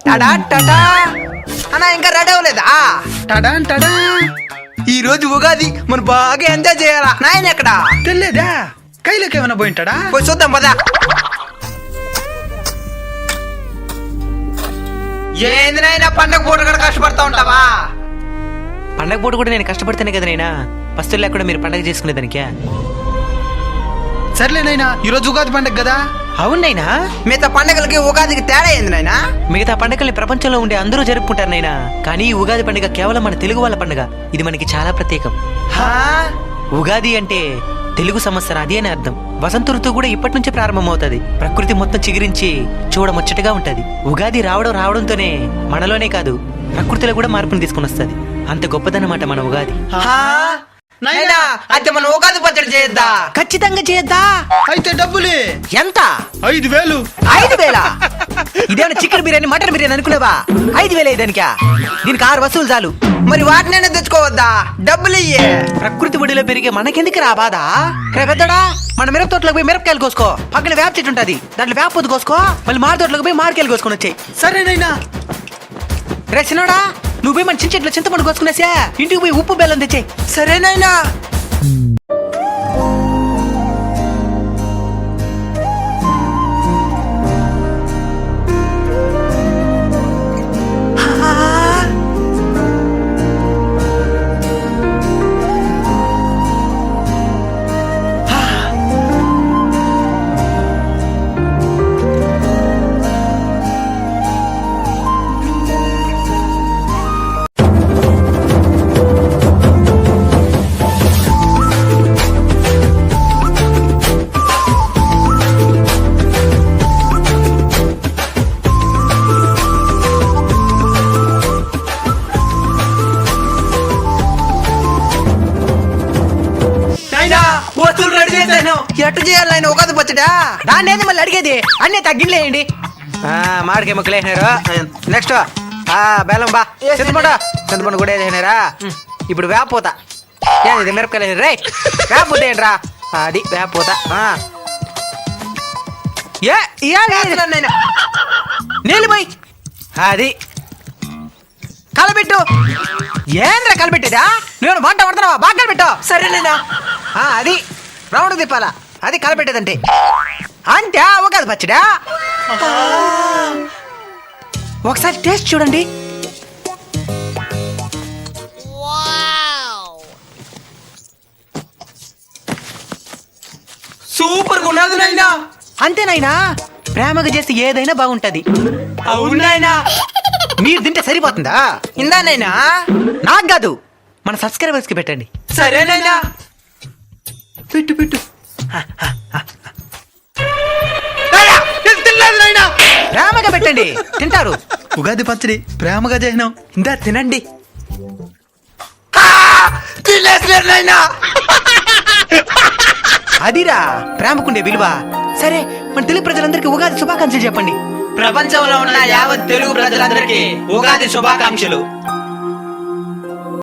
Ta-da ta-da అన్నా ఇంకా ready అవ్వలేదా? టడా టడా ఈ రోజు ఉగాది మనం బాగా ఎంజాయ్ చేయాలా. నాయన ఎక్కడ? తెలియదా? కైలోకి ఏమైనా పోయింటాడా? పోయి చూద్దాం పదా. ఏంది నాయనా పండగ పూట కూడా కష్టపడతా ఉంటావా? పండగ పూట కూడా నేను కష్టపడితేనే కదా నైనా పస్తులు లేకుండా మీరు పండగ చేసుకునేదానికే. సర్లేనైనా ఈరోజు ఉగాది పండగ కదా. అవునైనా మిగతా పండగలకి ఉగాదికి తేడా ఏంది నాయనా? మిగతా పండగల్ని ప్రపంచంలో ఉండే అందరూ జరుపుకుంటారు నైనా, కానీ ఈ ఉగాది పండుగ కేవలం మన తెలుగు వాళ్ళ పండుగ. ఇది మనకి చాలా ప్రత్యేకం. హా? ఉగాది అంటే తెలుగు సంవత్సరం అది అని అర్థం. వసంత ఋతువు కూడా ఇప్పటి నుంచే ప్రారంభమవుతుంది. ప్రకృతి మొత్తం చిగురించి చూడముచ్చటగా ఉంటది. ఉగాది రావడంతోనే మనలోనే కాదు ప్రకృతిలో కూడా మార్పుని తీసుకుని వస్తుంది. అంత గొప్పదన్నమాట మన ఉగాది. హా? నాయనా అయితే మనం ఉగాది పచ్చడి చేద్దా? ఖచ్చితంగా చేద్దా. అయితే డబ్బులే ఎంత? 5,000. 5,000? ఇదేమైనా చికెన్ బిర్యానీ మటన్ బిర్యానీ అనుకునేవా? 5,000 దానికా? దీనికి 6 వస్తువులు చాలు. మరి వాటినైనా తెచ్చుకోవద్దా? డబ్బులు ఇయ్యే. ప్రకృతి ఒడిలో పెరిగే మనకెందుకు రా బాధ? రే పెద్దడా, మన మిరప తోటలోకి పోయి మిరపకాయలు కోసుకో. పక్కన వేప చెట్టు ఉంటది, దాంట్లో వేప పొద్దు కోసుకో. మళ్ళీ మాడి తోటలోకి పోయి మాడికాయలు కోసుకొని వచ్చాయి. సరేనైనా. రే చిన్నోడా, నువ్వు పోయి మన చిన్న చెట్లు చింతపండు కోసుకునేసా. ఇంటికి పోయి ఉప్పు బెల్లం తెచ్చాయి. సరేనాయనా. వస్తువులు రెడీ చేశాను. ఎట్టు చేయాలి నాయన ఉగాది పచ్చడా? దాన్ని ఏంది మళ్ళీ అడిగేది? అన్నీ తగ్గిలేయండి. మామిడికాయ ముక్కలు వేసినారు. నెక్స్ట్ బెల్లం బా. చింతపండు కూడా వేసినారా? ఇప్పుడు వేపపోతా. ఇది మిరపకాయలు వేసినారు. రే వేపపోతా ఏంట్రా? అది వేపపోతా. నీళ్ళు పోయి అది కలబెట్టు. ఏంద్రా కలబెట్టేదా? నువ్వు వంట పడుతున్నావా? బాగా కలబెట్టు. సరేలేనా? అది రౌండ్ తిప్పాలా. అది కలపెట్టేదంటే అంటే అవకాదు పచ్చడా. ఒకసారి టేస్ట్ చూడండి. సూపర్ గా ఉన్నది నాయనా. అంతేనాయినా, ప్రేమగా చేస్తే ఏదైనా బాగుంటది. అవునాయనా. మీరు తింటే సరిపోతుందా? ఇందానైనా. నాకు కాదు, మన సబ్స్క్రైబర్స్ కి పెట్టండి. సరేనైనా. పెట్టు పెట్టు. ప్రేమగా పెట్టండి, తింటారు. ఉగాది పచ్చడి ప్రేమగా చేసినాం. ఇందా తినండి. తినేసలేనైనా. అదిరా ప్రేమకుండే విలువ. సరే, మన తెలుగు ప్రజలందరికీ ఉగాది శుభాకాంక్షలు చెప్పండి. ప్రపంచంలో ఉన్న యావత్ తెలుగు ప్రజలందరికీ ఉగాది శుభాకాంక్షలు.